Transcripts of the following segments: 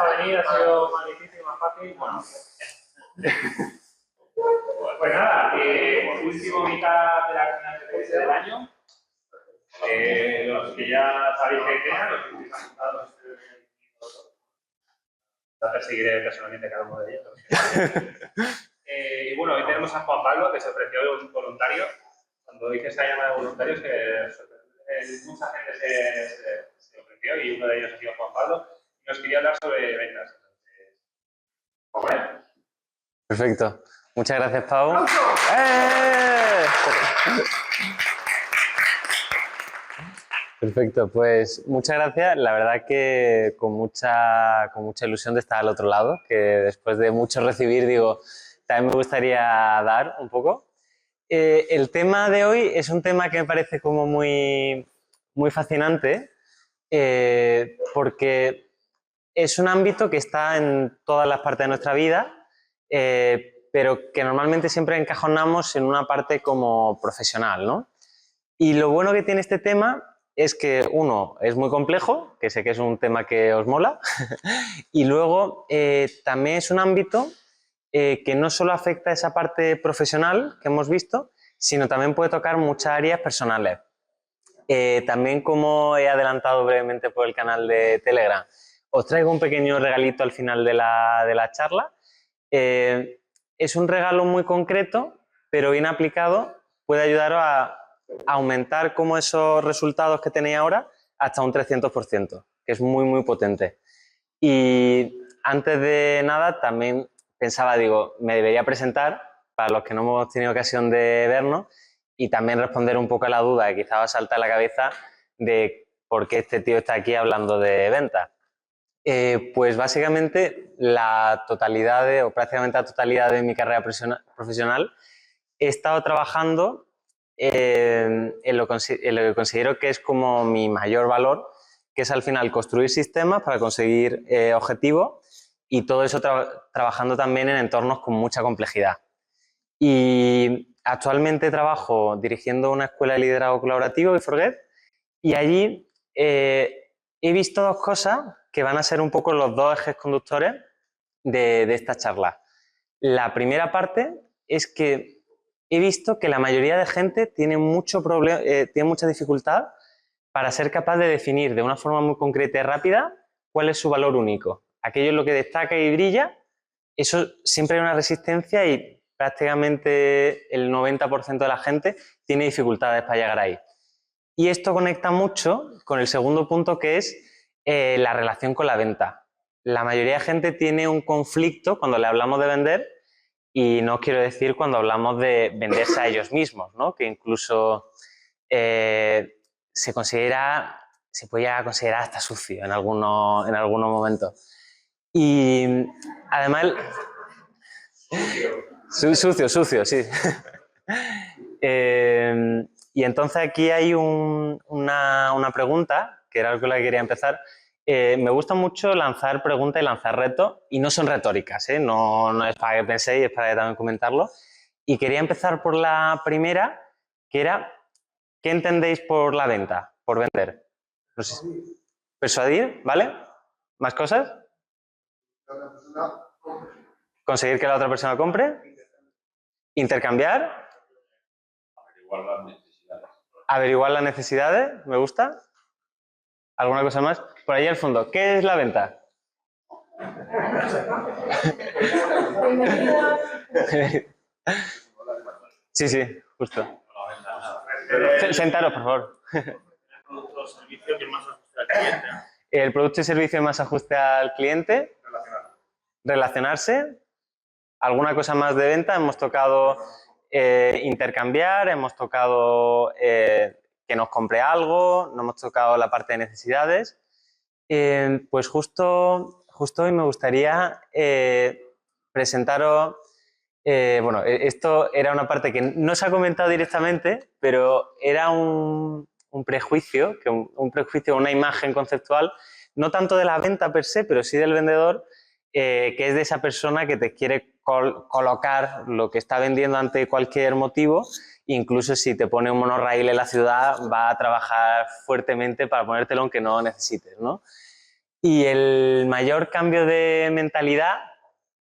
para venir, ha sido más difícil, más fácil. Bueno, pues nada, último mitad de la final del año. Los que ya sabéis que quedan, los que estáis apuntados, ya perseguiré personalmente cada uno de ellos. Y bueno, hoy tenemos a Juan Pablo, que se ofreció un voluntario. Cuando hice esa llamada de voluntarios, mucha gente se ofreció y uno de ellos ha sido Juan Pablo. Y nos quería hablar sobre ventas. Entonces, perfecto. Muchas gracias, Pau. Perfecto, pues muchas gracias. La verdad que con mucha ilusión de estar al otro lado, que después de mucho recibir, digo, también me gustaría dar un poco. El tema de hoy es un tema que me parece como muy fascinante, porque es un ámbito que está en todas las partes de nuestra vida, pero que normalmente siempre encajonamos en una parte como profesional, ¿no? Y lo bueno que tiene este tema es que, uno, es muy complejo, que sé que es un tema que os mola, y luego también es un ámbito que no solo afecta a esa parte profesional que hemos visto, sino también puede tocar muchas áreas personales. También, como he adelantado brevemente por el canal de Telegram, os traigo un pequeño regalito al final de la charla. Es un regalo muy concreto, pero bien aplicado puede ayudaros a aumentar como esos resultados que tenéis ahora hasta un 300%, que es muy potente. Y antes de nada también pensaba, digo, me debería presentar para los que no hemos tenido ocasión de vernos y también responder un poco a la duda que quizá os salta a la cabeza de por qué este tío está aquí hablando de ventas. Pues básicamente la totalidad o prácticamente la totalidad de mi carrera profesional he estado trabajando en lo que considero que es como mi mayor valor, que es al final construir sistemas para conseguir objetivos y todo eso trabajando también en entornos con mucha complejidad. Y actualmente trabajo dirigiendo una escuela de liderazgo colaborativo, Forget, y allí he visto dos cosas que van a ser un poco los dos ejes conductores de esta charla. La primera parte es que he visto que la mayoría de gente tiene mucha dificultad para ser capaz de definir de una forma muy concreta y rápida cuál es su valor único. Aquello es lo que destaca y brilla, eso siempre hay una resistencia y prácticamente el 90% de la gente tiene dificultades para llegar ahí. Y esto conecta mucho con el segundo punto, que es la relación con la venta. La mayoría de gente tiene un conflicto cuando le hablamos de vender, y no quiero decir cuando hablamos de venderse a ellos mismos, ¿no? Que incluso se puede llegar a considerar hasta sucio en algunos momentos. Y además... Sucio, sí. Y entonces aquí hay una pregunta, que era algo con la que quería empezar. Me gusta mucho lanzar preguntas y lanzar retos, y no son retóricas, ¿eh? No es para que penséis, es para que también comentarlo. Y quería empezar por la primera, que era, ¿qué entendéis por la venta, por vender? No sé. Persuadir, ¿vale? ¿Más cosas? Conseguir que la otra persona compre. Intercambiar. Averiguar las necesidades, me gusta. ¿Alguna cosa más? Por ahí al fondo, ¿qué es la venta? Sí, justo. Sentaros, por favor. El producto y servicio que más ajuste al cliente. Relacionarse. ¿Alguna cosa más de venta? Hemos tocado intercambiar, hemos tocado que nos compre algo, no hemos tocado la parte de necesidades. Pues justo hoy me gustaría presentaros, bueno, esto era una parte que no se ha comentado directamente, pero era un prejuicio, una imagen conceptual, no tanto de la venta per se, pero sí del vendedor, que es de esa persona que te quiere colocar lo que está vendiendo ante cualquier motivo. Incluso si te pone un monorraíl en la ciudad, va a trabajar fuertemente para ponértelo aunque no necesites, ¿no? Y el mayor cambio de mentalidad,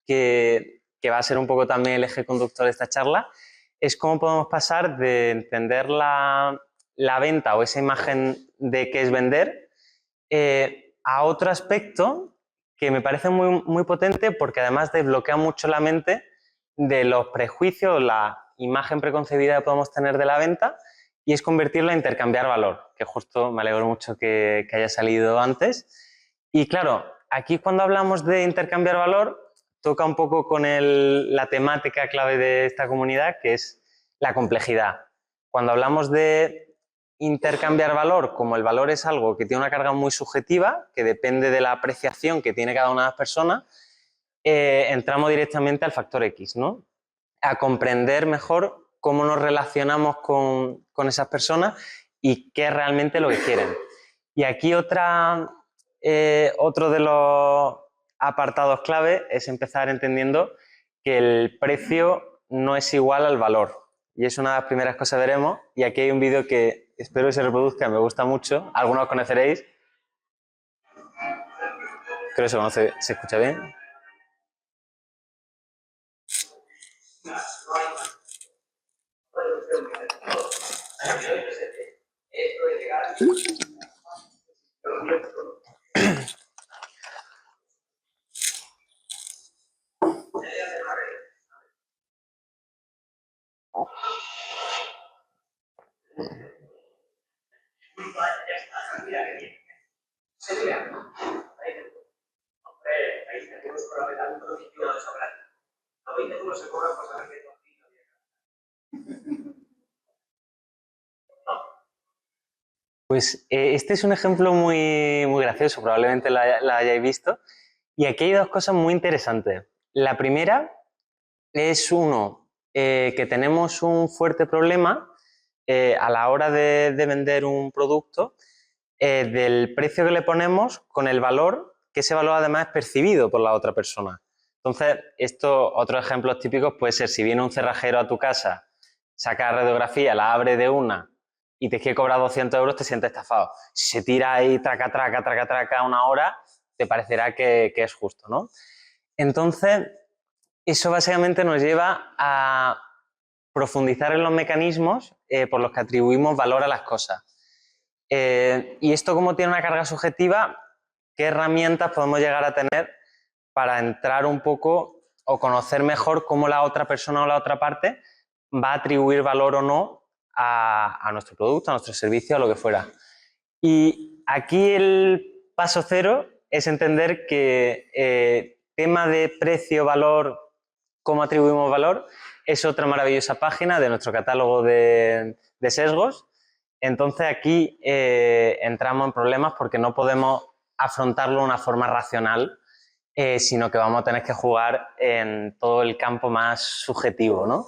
que va a ser un poco también el eje conductor de esta charla, es cómo podemos pasar de entender la venta o esa imagen de qué es vender a otro aspecto que me parece muy, muy potente, porque además desbloquea mucho la mente de los prejuicios, la imagen preconcebida que podemos tener de la venta, y es convertirlo en intercambiar valor, que justo me alegro mucho que haya salido antes. Y claro, aquí cuando hablamos de intercambiar valor, toca un poco con la temática clave de esta comunidad, que es la complejidad. Cuando hablamos de intercambiar valor, como el valor es algo que tiene una carga muy subjetiva, que depende de la apreciación que tiene cada una de las personas, entramos directamente al factor X, ¿no? A comprender mejor cómo nos relacionamos con esas personas y qué es realmente lo que quieren. Y aquí otro de los apartados clave es empezar entendiendo que el precio no es igual al valor. Y es una de las primeras cosas que veremos. Y aquí hay un vídeo que espero que se reproduzca, me gusta mucho. Algunos conoceréis. Creo que se conoce, ¿se escucha bien? Pues este es un ejemplo muy, muy gracioso, probablemente la hayáis visto. Y aquí hay dos cosas muy interesantes. La primera es que tenemos un fuerte problema a la hora de vender un producto del precio que le ponemos con el valor, que ese valor además es percibido por la otra persona. Entonces, otros ejemplos típicos puede ser si viene un cerrajero a tu casa, saca radiografía, la abre de una y te quiere cobrar 200 euros, te sientes estafado. Si se tira ahí traca una hora, te parecerá que es justo, ¿no? Entonces, eso básicamente nos lleva a profundizar en los mecanismos por los que atribuimos valor a las cosas. Y esto, como tiene una carga subjetiva, ¿qué herramientas podemos llegar a tener para entrar un poco o conocer mejor cómo la otra persona o la otra parte va a atribuir valor o no a nuestro producto, a nuestro servicio, a lo que fuera? Y aquí el paso cero es entender que tema de precio, valor, cómo atribuimos valor, es otra maravillosa página de nuestro catálogo de sesgos. Entonces aquí entramos en problemas porque no podemos afrontarlo de una forma racional, sino que vamos a tener que jugar en todo el campo más subjetivo, ¿no?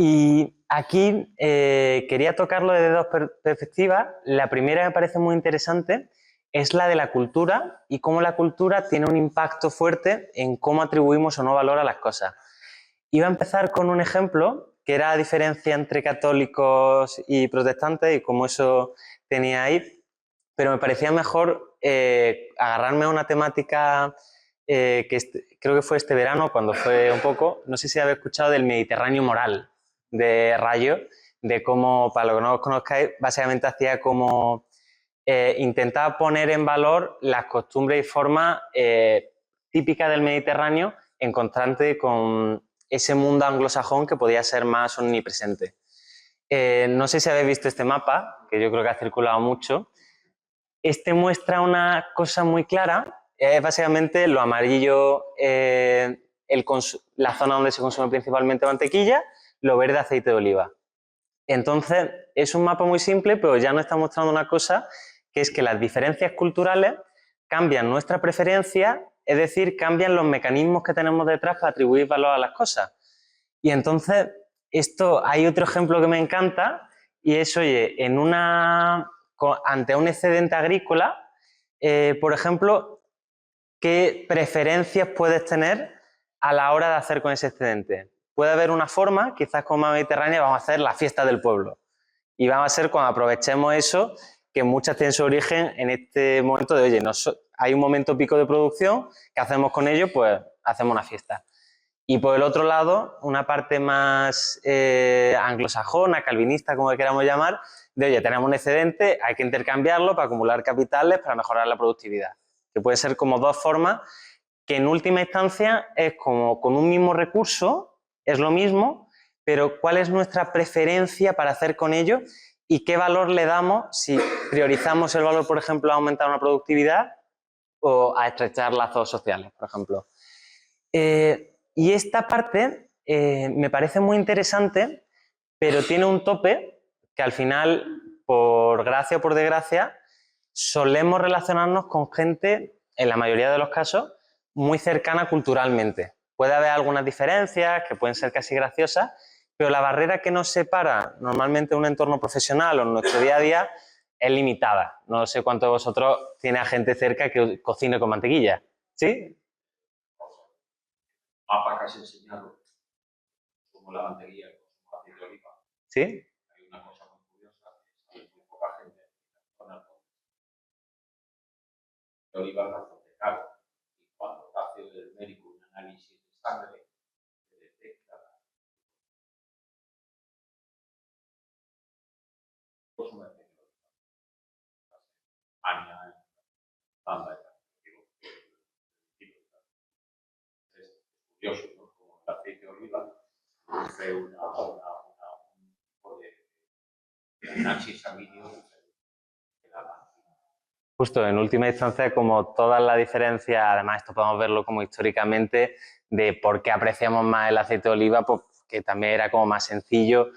Y aquí quería tocarlo desde dos perspectivas. La primera que me parece muy interesante es la de la cultura y cómo la cultura tiene un impacto fuerte en cómo atribuimos o no valor a las cosas. Iba a empezar con un ejemplo que era la diferencia entre católicos y protestantes y cómo eso tenía ahí, pero me parecía mejor agarrarme a una temática creo que fue este verano, cuando fue un poco, no sé si habéis escuchado del Mediterráneo moral de Rayo, de cómo, para los que no os conozcáis, básicamente hacía como intentaba poner en valor las costumbres y formas típicas del Mediterráneo en contraste con ese mundo anglosajón que podía ser más omnipresente. No sé si habéis visto este mapa, que yo creo que ha circulado mucho. Este muestra una cosa muy clara, es básicamente lo amarillo, la zona donde se consume principalmente mantequilla, lo verde aceite de oliva. Entonces, es un mapa muy simple, pero ya nos está mostrando una cosa, que es que las diferencias culturales cambian nuestra preferencia, es decir, cambian los mecanismos que tenemos detrás para atribuir valor a las cosas. Y entonces, hay otro ejemplo que me encanta, y es, oye, ante un excedente agrícola, por ejemplo, ¿qué preferencias puedes tener a la hora de hacer con ese excedente? Puede haber una forma, quizás como mediterránea, vamos a hacer la fiesta del pueblo. Y vamos a ser cuando aprovechemos eso, que muchas tienen su origen en este momento de, oye, hay un momento pico de producción, ¿qué hacemos con ello? Pues hacemos una fiesta. Y por el otro lado, una parte más anglosajona, calvinista, como le queramos llamar, de oye, tenemos un excedente, hay que intercambiarlo para acumular capitales, para mejorar la productividad. Que puede ser como dos formas, que en última instancia es como con un mismo recurso, es lo mismo, pero cuál es nuestra preferencia para hacer con ello y qué valor le damos si priorizamos el valor, por ejemplo, a aumentar una productividad o a estrechar lazos sociales, por ejemplo. Y esta parte me parece muy interesante, pero tiene un tope que al final, por gracia o por desgracia, solemos relacionarnos con gente, en la mayoría de los casos, muy cercana culturalmente. Puede haber algunas diferencias que pueden ser casi graciosas, pero la barrera que nos separa normalmente en un entorno profesional o en nuestro día a día es limitada. No sé cuántos de vosotros tiene a gente cerca que cocine con mantequilla. ¿Sí? Mapa que has enseñado, como la mantequilla, como aceite de oliva. ¿Sí? Hay una cosa muy curiosa, que es muy poca gente en la zona de oliva es bastante caro. Y cuando hace el médico un análisis de sangre, se detecta pues una aceite de oliva. Aña, banda, es curioso, ¿no? Como el aceite de oliva produce un tipo de análisis sanguíneo que da la Justo, en última instancia, como toda la diferencia, además esto podemos verlo como históricamente, de por qué apreciamos más el aceite de oliva, pues que también era como más sencillo.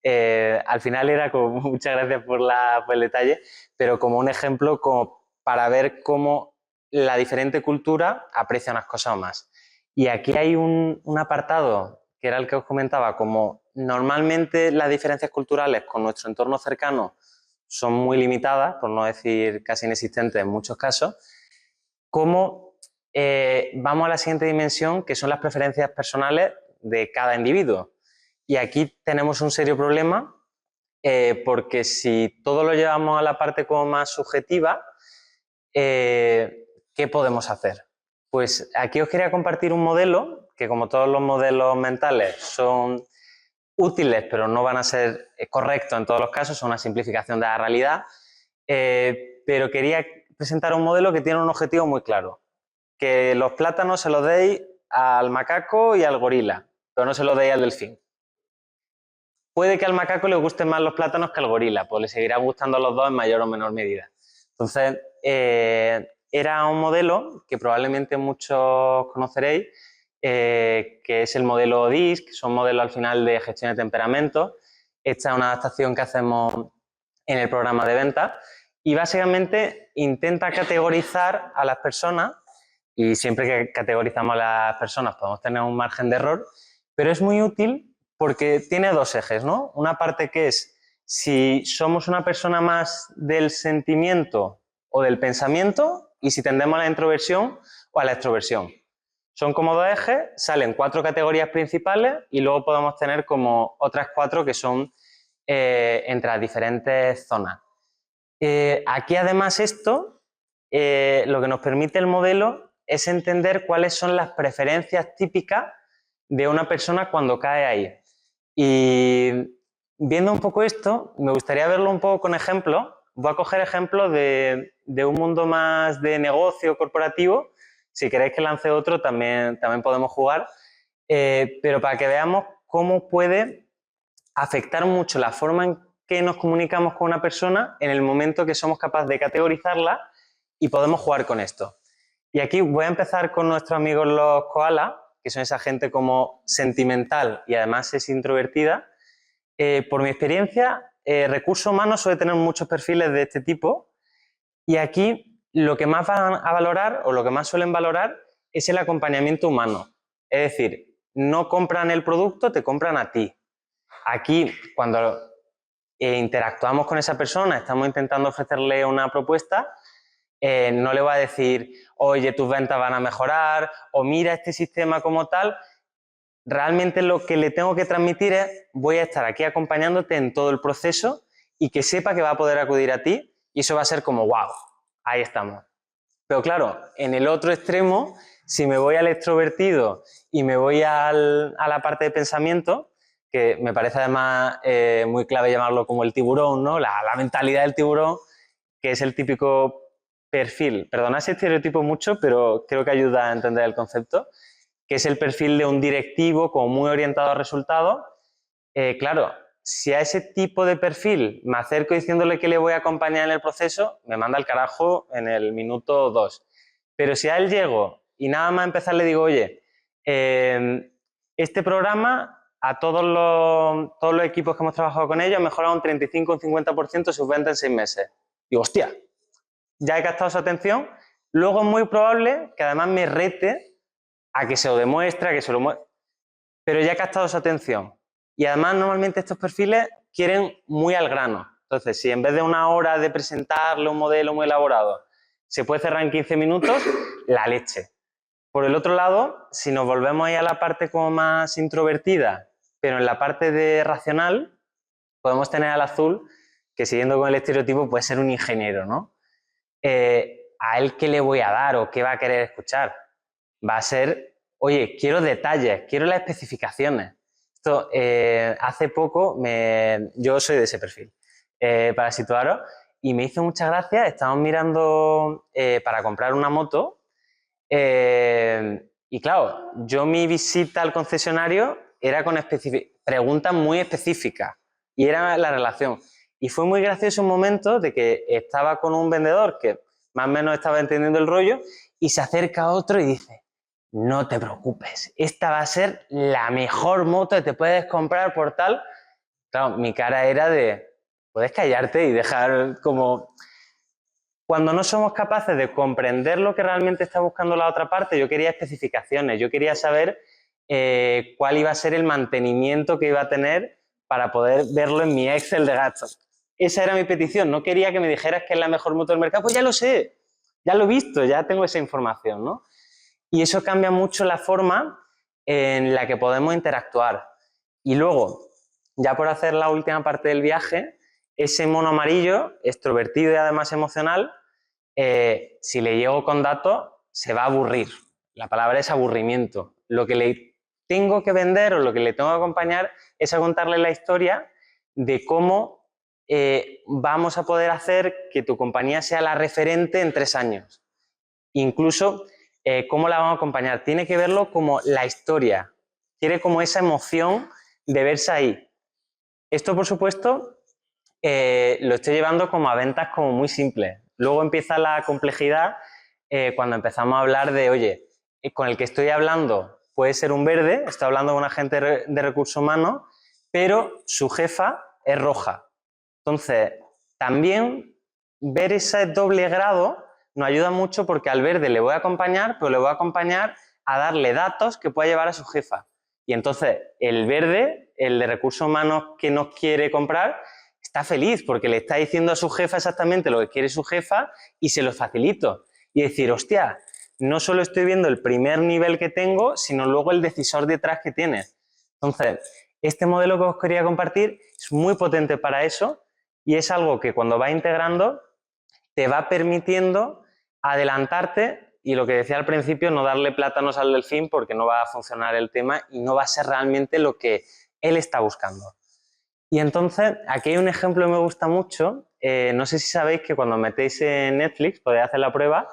Al final era como, muchas gracias por el detalle, pero como un ejemplo como para ver cómo la diferente cultura aprecia unas cosas más. Y aquí hay un apartado, que era el que os comentaba, como normalmente las diferencias culturales con nuestro entorno cercano son muy limitadas, por no decir casi inexistentes en muchos casos, cómo vamos a la siguiente dimensión, que son las preferencias personales de cada individuo. Y aquí tenemos un serio problema, porque si todo lo llevamos a la parte como más subjetiva, ¿qué podemos hacer? Pues aquí os quería compartir un modelo, que como todos los modelos mentales son útiles, pero no van a ser correctos en todos los casos, son una simplificación de la realidad, pero quería presentar un modelo que tiene un objetivo muy claro, que los plátanos se los deis al macaco y al gorila, pero no se los deis al delfín. Puede que al macaco le gusten más los plátanos que al gorila, pues le seguirá gustando a los dos en mayor o menor medida. Entonces, era un modelo que probablemente muchos conoceréis, que es el modelo DISC, que son modelos al final de gestión de temperamento. Esta es una adaptación que hacemos en el programa de venta y básicamente intenta categorizar a las personas, y siempre que categorizamos a las personas podemos tener un margen de error, pero es muy útil porque tiene dos ejes, ¿no? Una parte que es si somos una persona más del sentimiento o del pensamiento y si tendemos a la introversión o a la extroversión. Son como dos ejes, salen 4 categorías principales y luego podemos tener como otras 4 que son entre las diferentes zonas. Aquí además esto, lo que nos permite el modelo es entender cuáles son las preferencias típicas de una persona cuando cae ahí. Y viendo un poco esto, me gustaría verlo un poco con ejemplos. Voy a coger ejemplos de un mundo más de negocio corporativo. Si queréis que lance otro, también podemos jugar. Pero para que veamos cómo puede afectar mucho la forma en que nos comunicamos con una persona en el momento que somos capaces de categorizarla y podemos jugar con esto. Y aquí voy a empezar con nuestros amigos los koalas, que son esa gente como sentimental y además es introvertida. Por mi experiencia, recursos humanos suele tener muchos perfiles de este tipo y aquí lo que más van a valorar o lo que más suelen valorar es el acompañamiento humano. Es decir, no compran el producto, te compran a ti. Aquí, cuando interactuamos con esa persona, estamos intentando ofrecerle una propuesta, no le voy a decir, oye, tus ventas van a mejorar, o mira este sistema como tal. Realmente lo que le tengo que transmitir es, voy a estar aquí acompañándote en todo el proceso y que sepa que va a poder acudir a ti y eso va a ser como, wow, ahí estamos. Pero claro, en el otro extremo, si me voy al extrovertido y me voy a la parte de pensamiento, que me parece además muy clave llamarlo como el tiburón, ¿no? La mentalidad del tiburón, que es el típico perfil, perdona si estereotipo mucho, pero creo que ayuda a entender el concepto, que es el perfil de un directivo como muy orientado a resultados. Claro, si a ese tipo de perfil me acerco diciéndole que le voy a acompañar en el proceso, me manda al carajo en el minuto 2. Pero si a él llego y nada más empezar le digo, oye, este programa a todos los equipos que hemos trabajado con ellos ha mejorado un 35 o un 50% sus ventas en 6 meses. Digo, hostia, ya he captado su atención. Luego es muy probable que además me rete a que se lo demuestre, a que se lo muestre. Pero ya he captado su atención. Y además normalmente estos perfiles quieren muy al grano. Entonces, si en vez de una hora de presentarle un modelo muy elaborado, se puede cerrar en 15 minutos, la leche. Por el otro lado, si nos volvemos ahí a la parte como más introvertida, pero en la parte de racional, podemos tener al azul, que siguiendo con el estereotipo puede ser un ingeniero, ¿no? ¿A él qué le voy a dar o qué va a querer escuchar? Va a ser, oye, quiero detalles, quiero las especificaciones. Esto, hace poco, yo soy de ese perfil, para situaros, y me hizo mucha gracia, estábamos mirando para comprar una moto, y claro, yo mi visita al concesionario era con preguntas muy específicas, y era la relación. Y fue muy gracioso un momento de que estaba con un vendedor que más o menos estaba entendiendo el rollo, y se acerca a otro y dice, no te preocupes, esta va a ser la mejor moto que te puedes comprar por tal. Claro, mi cara era de, puedes callarte y dejar como... Cuando no somos capaces de comprender lo que realmente está buscando la otra parte, yo quería especificaciones, yo quería saber cuál iba a ser el mantenimiento que iba a tener para poder verlo en mi Excel de gastos. Esa era mi petición, no quería que me dijeras que es la mejor moto del mercado, pues ya lo sé, ya lo he visto, ya tengo esa información, ¿no? Y eso cambia mucho la forma en la que podemos interactuar. Y luego, ya por hacer la última parte del viaje, ese mono amarillo, extrovertido y además emocional, si le llego con datos, se va a aburrir. La palabra es aburrimiento. Lo que le tengo que vender o lo que le tengo que acompañar es a contarle la historia de cómo vamos a poder hacer que tu compañía sea la referente en 3 años. Incluso, ¿cómo la vamos a acompañar? Tiene que verlo como la historia. Quiere como esa emoción de verse ahí. Esto, por supuesto, lo estoy llevando como a ventas como muy simples. Luego empieza la complejidad cuando empezamos a hablar de, oye, con el que estoy hablando puede ser un verde, estoy hablando con un agente de recursos humanos, pero su jefa es roja. Entonces, también ver ese doble grado nos ayuda mucho porque al verde le voy a acompañar, pero le voy a acompañar a darle datos que pueda llevar a su jefa. Y entonces el verde, el de recursos humanos que nos quiere comprar, está feliz porque le está diciendo a su jefa exactamente lo que quiere su jefa y se lo facilito. Y decir, hostia, no solo estoy viendo el primer nivel que tengo, sino luego el decisor detrás que tiene. Entonces, este modelo que os quería compartir es muy potente para eso y es algo que cuando va integrando te va permitiendo adelantarte y lo que decía al principio, no darle plátanos al delfín porque no va a funcionar el tema y no va a ser realmente lo que él está buscando. Y entonces, aquí hay un ejemplo que me gusta mucho. No sé si sabéis que cuando metéis en Netflix, podéis hacer la prueba,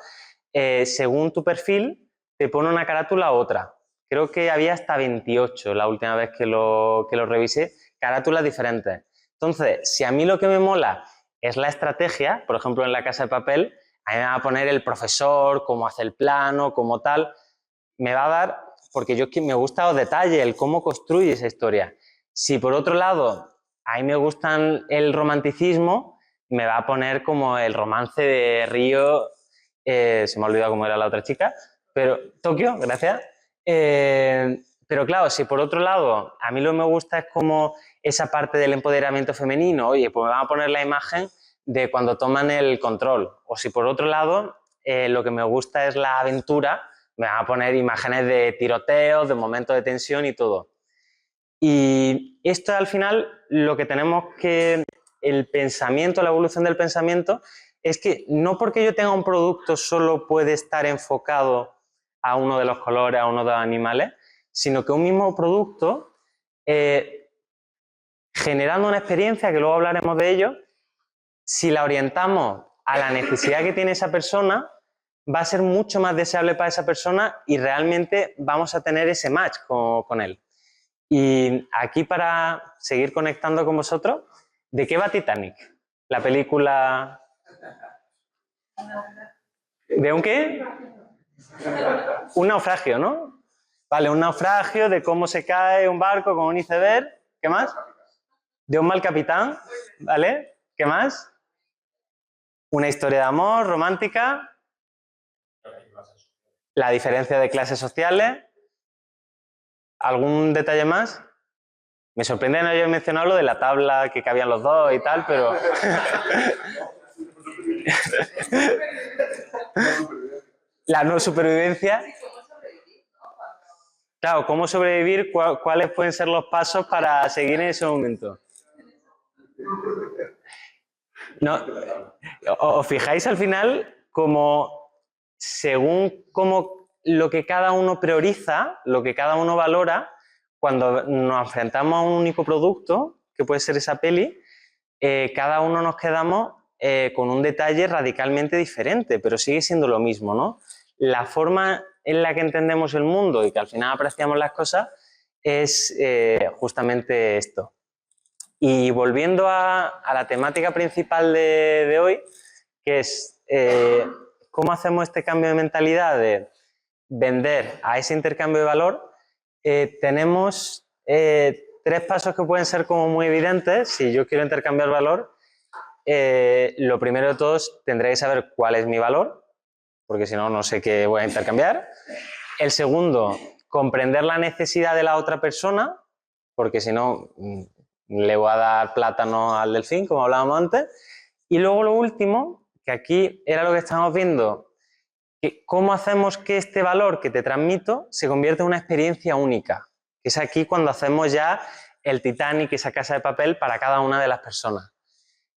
según tu perfil, te pone una carátula u otra. Creo que había hasta 28 la última vez que lo revisé, carátulas diferentes. Entonces, si a mí lo que me mola es la estrategia, por ejemplo, en La Casa de Papel, a mí me va a poner el profesor, cómo hace el plano, cómo tal. Me va a dar, porque yo me gusta los detalles, el cómo construye esa historia. Si por otro lado a mí me gustan el romanticismo, me va a poner como el romance de Río, se me ha olvidado cómo era la otra chica, pero Tokio, gracias. Pero claro, si por otro lado a mí lo que me gusta es como esa parte del empoderamiento femenino, oye, pues me van a poner la imagen de cuando toman el control. O si por otro lado lo que me gusta es la aventura, me van a poner imágenes de tiroteos, de momentos de tensión y todo. Y esto al final lo que tenemos que, el pensamiento, la evolución del pensamiento, es que no porque yo tenga un producto solo puede estar enfocado a uno de los colores, a uno de los animales, sino que un mismo producto, generando una experiencia, que luego hablaremos de ello, si la orientamos a la necesidad que tiene esa persona, va a ser mucho más deseable para esa persona y realmente vamos a tener ese match con él. Y aquí, para seguir conectando con vosotros, ¿de qué va Titanic? La película... ¿De un qué? Un naufragio, ¿no? Vale, un naufragio, de cómo se cae un barco con un iceberg. ¿Qué más? De un mal capitán, ¿vale? ¿Qué más? Una historia de amor romántica. La diferencia de clases sociales. ¿Algún detalle más? Me sorprende no haber mencionado lo de la tabla que cabían los dos y tal, pero... La no supervivencia. Claro, ¿cómo sobrevivir? ¿Cuáles pueden ser los pasos para seguir en ese momento? No, ¿os fijáis al final como según como lo que cada uno prioriza, lo que cada uno valora, cuando nos enfrentamos a un único producto, que puede ser esa peli, cada uno nos quedamos con un detalle radicalmente diferente, pero sigue siendo lo mismo, ¿no? La forma en la que entendemos el mundo y que al final apreciamos las cosas es justamente esto. Y volviendo a la temática principal de hoy, que es cómo hacemos este cambio de mentalidad de vender a ese intercambio de valor, tenemos 3 pasos que pueden ser como muy evidentes. Si yo quiero intercambiar valor, lo primero de todos, tendré que saber cuál es mi valor, porque si no, no sé qué voy a intercambiar. El segundo, comprender la necesidad de la otra persona, porque si no, le voy a dar plátano al delfín, como hablábamos antes. Y luego lo último, que aquí era lo que estábamos viendo, que cómo hacemos que este valor que te transmito se convierta en una experiencia única. Que es aquí cuando hacemos ya el Titanic, esa casa de papel para cada una de las personas.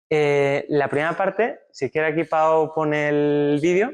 La primera parte, si quiere aquí Pau pone el vídeo.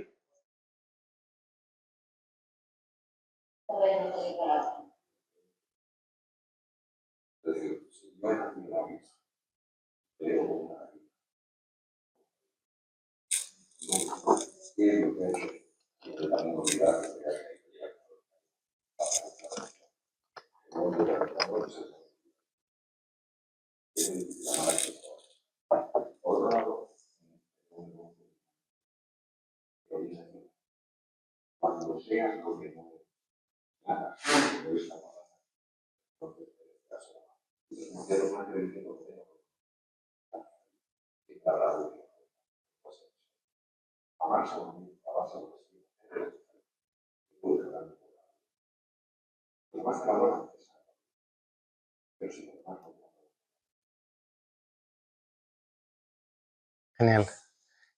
Genial.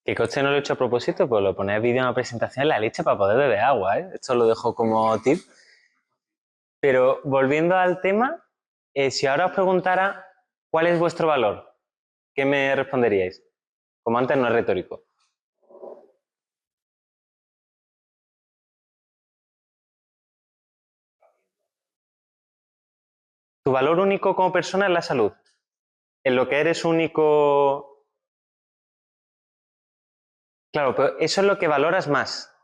Que coste no lo he hecho a propósito, pues lo ponéis vídeo en la presentación en la leche para poder beber agua, ¿eh? Esto lo dejo como tip. Pero volviendo al tema, si ahora os preguntara cuál es vuestro valor, ¿qué me responderíais? Como antes, no es retórico. Tu valor único como persona es la salud. En lo que eres único... Claro, pero eso es lo que valoras más.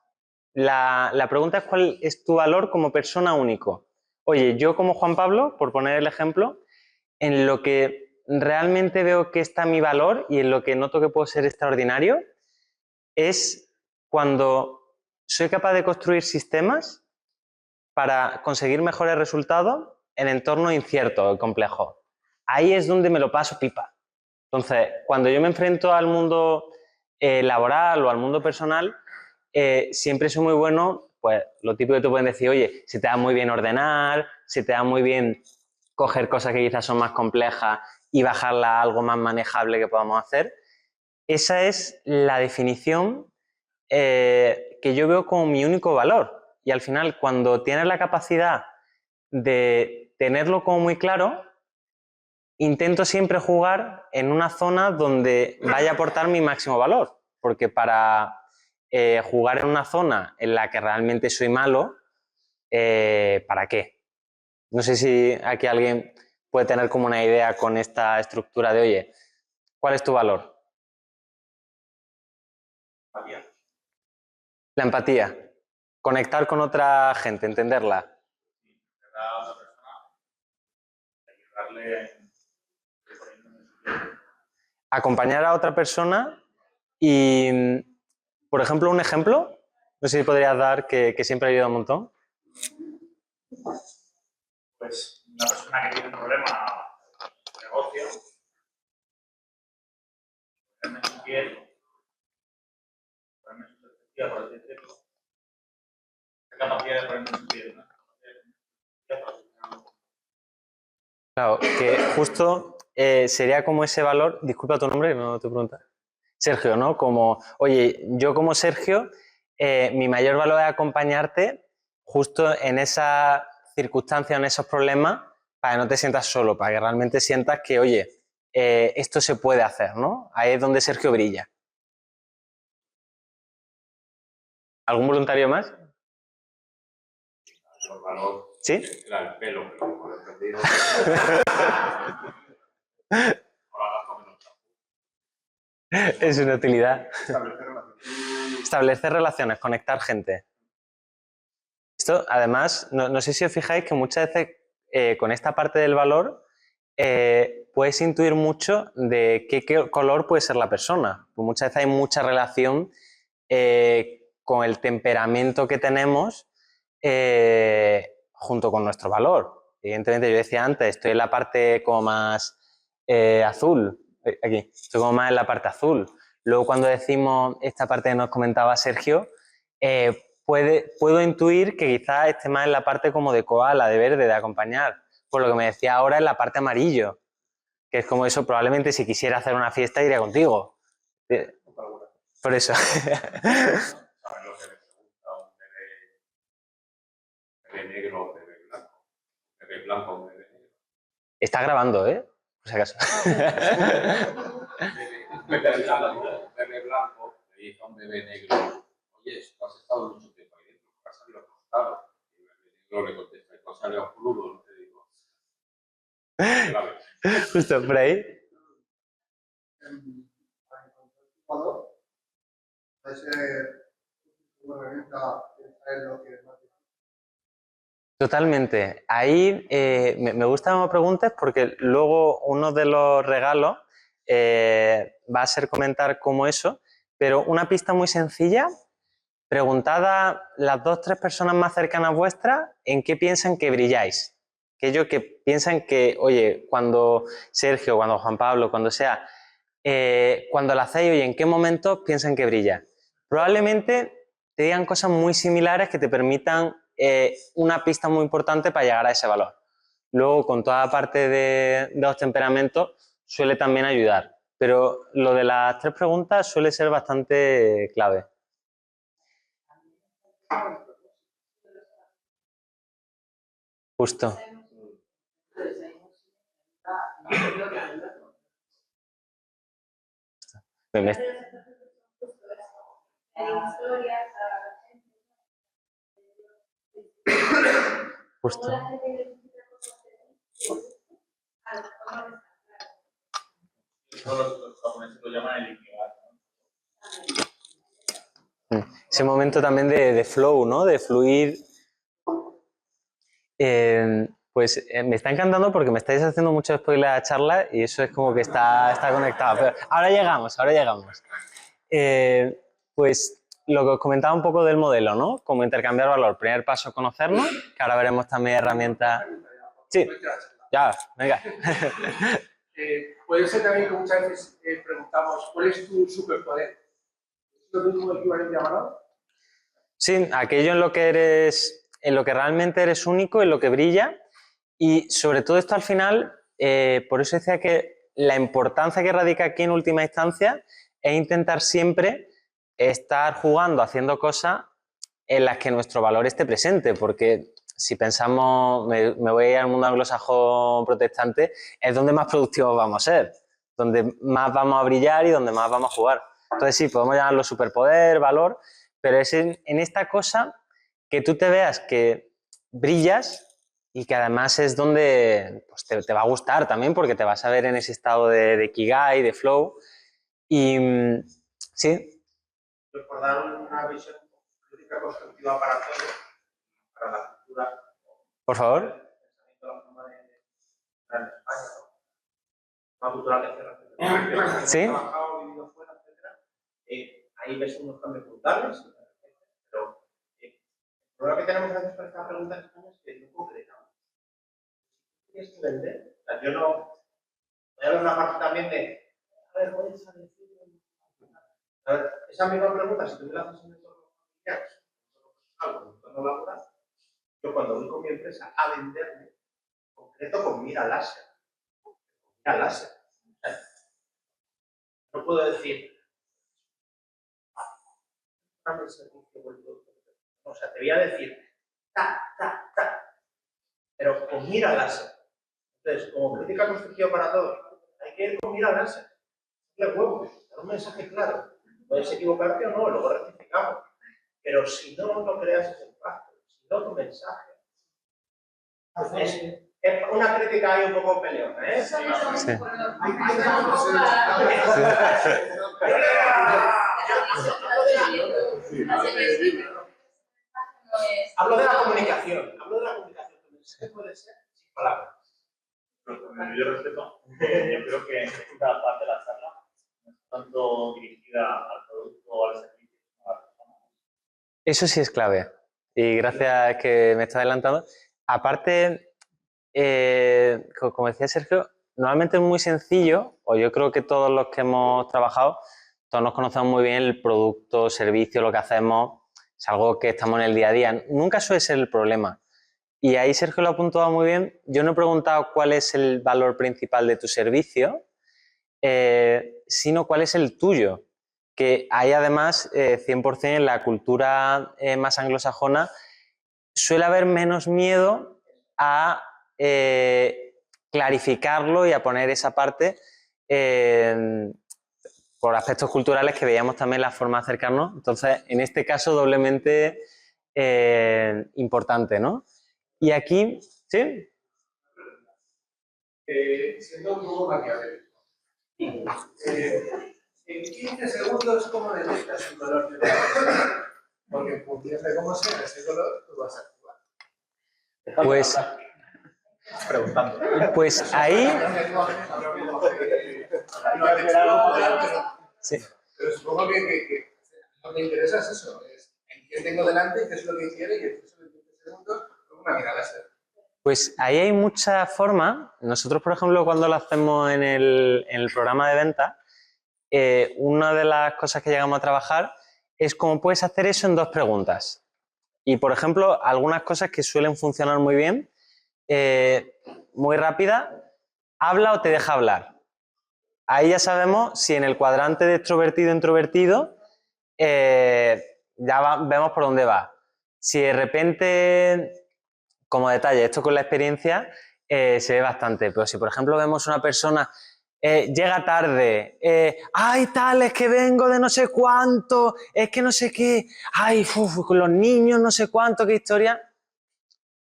La pregunta es cuál es tu valor como persona único. Oye, yo como Juan Pablo, por poner el ejemplo, en lo que realmente veo que está mi valor y en lo que noto que puedo ser extraordinario, es cuando soy capaz de construir sistemas para conseguir mejores resultados en entornos inciertos y complejos. Ahí es donde me lo paso pipa. Entonces, cuando yo me enfrento al mundo laboral o al mundo personal, siempre soy muy bueno, pues lo típico que te pueden decir, oye, se te da muy bien ordenar, se te da muy bien coger cosas que quizás son más complejas y bajarlas a algo más manejable que podamos hacer. Esa es la definición que yo veo como mi único valor. Y al final, cuando tienes la capacidad de tenerlo como muy claro, intento siempre jugar en una zona donde vaya a aportar mi máximo valor. porque para jugar en una zona en la que realmente soy malo, ¿para qué? No sé si aquí alguien puede tener como una idea con esta estructura de, oye, ¿cuál es tu valor? La empatía. Conectar con otra gente, entenderla. Acompañar a otra persona y, por ejemplo, un ejemplo, no sé si podrías dar que siempre ayuda un montón. Pues una persona que tiene un problema de negocio, ponerme en su piel, ponerme en su perspectiva, por así decirlo, la capacidad de ponerme en su piel, ¿no? Claro, que justo sería como ese valor, disculpa tu nombre, no te preguntas. Sergio, ¿no? Como, oye, yo como Sergio, mi mayor valor es acompañarte justo en esa circunstancia, en esos problemas, para que no te sientas solo, para que realmente sientas que, oye, esto se puede hacer, ¿no? Ahí es donde Sergio brilla. ¿Algún voluntario más? El valor ¿Sí? era el pelo, pero por el perdido. Es una utilidad. Establecer relaciones, conectar gente. Esto, además, no sé si os fijáis que muchas veces con esta parte del valor puedes intuir mucho de qué color puede ser la persona. Pues muchas veces hay mucha relación con el temperamento que tenemos junto con nuestro valor. Evidentemente, yo decía antes, estoy en la parte como más azul. Aquí, estoy como más en la parte azul. Luego, cuando decimos esta parte que nos comentaba Sergio, puedo intuir que quizás esté más en la parte como de koala, de verde, de acompañar. Por lo que me decía ahora, en la parte amarillo, que es como eso, probablemente si quisiera hacer una fiesta iría contigo. Por eso. ¿Sabes lo que le pregunta a un bebé negro o bebé blanco? Bebé blanco o bebé negro. Está grabando, ¿eh? Por si acaso. Bebé blanco le dice a un bebé negro, oye, tú has estado mucho tiempo ahí dentro, has salido acostado. Y el bebé negro le contesta, tú has salido crudo, no te digo. Claro. Justo por ahí. Puede ser una herramienta en lo que es más difícil. Totalmente. Ahí me gusta que me preguntes porque luego uno de los regalos va a ser comentar cómo eso, pero una pista muy sencilla, preguntad a las 2-3 personas más cercanas vuestras en qué piensan que brilláis. Aquellos que piensan que, oye, cuando Sergio, cuando Juan Pablo, cuando sea, cuando lo hacéis, oye, ¿en qué momento piensan que brilla? Probablemente te digan cosas muy similares que te permitan una pista muy importante para llegar a ese valor. Luego, con toda la parte de los temperamentos, suele también ayudar. Pero lo de las 3 preguntas suele ser bastante clave. Justo. Justo. Los japoneses lo llaman el ikigai. Ese momento también de flow, ¿no? De fluir. Pues me está encantando porque me estáis haciendo mucho spoiler a la charla y eso es como que está conectado. Pero ahora llegamos. Pues lo que os comentaba un poco del modelo, ¿no? Como intercambiar valor. Primer paso, conocernos, que ahora veremos también herramientas. Sí, ya, venga. Puede ser también que muchas veces preguntamos, ¿cuál es tu superpoder? ¿Es lo mismo equivalente a valor? Sí, aquello en lo que eres, en lo que realmente eres único, en lo que brilla. Y sobre todo esto al final, por eso decía que la importancia que radica aquí en última instancia es intentar siempre estar jugando, haciendo cosas en las que nuestro valor esté presente, porque si pensamos, me voy a ir al mundo anglosajón protestante, es donde más productivos vamos a ser, donde más vamos a brillar y donde más vamos a jugar. Entonces sí, podemos llamarlo superpoder, valor, pero es en esta cosa que tú te veas que brillas y que además es donde pues, te va a gustar también porque te vas a ver en ese estado de Ikigai, de flow. Y sí, Pues por dar una visión crítica constructiva para todos, para la cultura, por favor. la forma de en España, ¿no? Una cultura que cierra. Sí. Trabajado, vivido fuera, etcétera. Ahí ves unos cambios brutales, pero el problema que tenemos a veces con esta pregunta en España es que no concretamos. ¿Quieres vender? O sea, yo no. Voy a ver una parte también de. A ver, voy a decir. A ver, esa misma pregunta, si tú me la haces en el entorno familiar, en el entorno laboral, yo cuando voy con mi empresa a venderme, concreto con mira láser. Mira láser. No puedo decir, dame el servicio o el producto. O sea, te voy a decir, pero con mira láser. Entonces, como crítica constructiva para todos, hay que ir con mira láser. Le huevo, dar un mensaje claro. Puedes equivocarte o no, luego rectificamos. Pero si no, no creas ese impacto. Si no, tu mensaje. Es una crítica ahí un poco peleona, ¿eh? Sí. Hablo de la comunicación. Hablo de la comunicación. Tu mensaje puede ser sin palabras. Yo respeto. Yo creo que esta parte de la charla no es tanto dirigida al producto o al servicio, sino a la persona. Eso sí es clave. Y gracias que me está adelantando. Aparte, como decía Sergio, normalmente es muy sencillo, o yo creo que todos los que hemos trabajado, todos nos conocemos muy bien el producto, servicio, lo que hacemos, es algo que estamos en el día a día. Nunca suele ser el problema. Y ahí Sergio lo ha apuntado muy bien. Yo no he preguntado cuál es el valor principal de tu servicio, sino cuál es el tuyo. Que hay además, 100% en la cultura más anglosajona, suele haber menos miedo a clarificarlo y a poner esa parte por aspectos culturales que veíamos también la forma de acercarnos. Entonces, en este caso, doblemente importante, ¿no? Y aquí, ¿sí? Siendo un poco maquiavélico. En 15 segundos, ¿cómo detectas el color de la persona? Porque en función de cómo sea ese color, tú vas a actuar. Pues ahí... Sí. Pero supongo que lo que interesa es eso, es en quién tengo delante, qué es lo que quiere, y eso en 15 segundos, como una mirada láser. Pues ahí hay muchas formas. Nosotros, por ejemplo, cuando lo hacemos en el programa de venta, una de las cosas que llegamos a trabajar es cómo puedes hacer eso en 2 preguntas. Y, por ejemplo, algunas cosas que suelen funcionar muy bien, muy rápida, habla o te deja hablar. Ahí ya sabemos si en el cuadrante de extrovertido-introvertido vemos por dónde va. Si de repente... Como detalle, esto con la experiencia se ve bastante, pero si por ejemplo vemos una persona llega tarde, ay tal, es que vengo de no sé cuánto, es que no sé qué, ay, con los niños no sé cuánto, qué historia,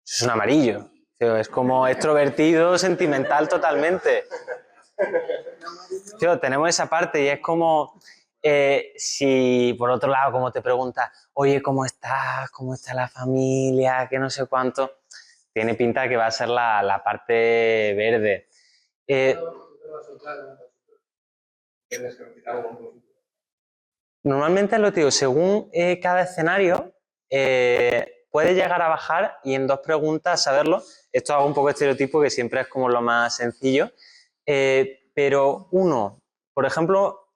eso es un amarillo, es como extrovertido, sentimental totalmente. Tenemos esa parte y es como si por otro lado como te preguntas, oye, ¿cómo estás? ¿Cómo está la familia? Que no sé cuánto. Tiene pinta que va a ser la parte verde. Normalmente lo digo, según cada escenario, puede llegar a bajar y en 2 preguntas saberlo. Esto hago un poco de estereotipo, que siempre es como lo más sencillo. Pero por ejemplo,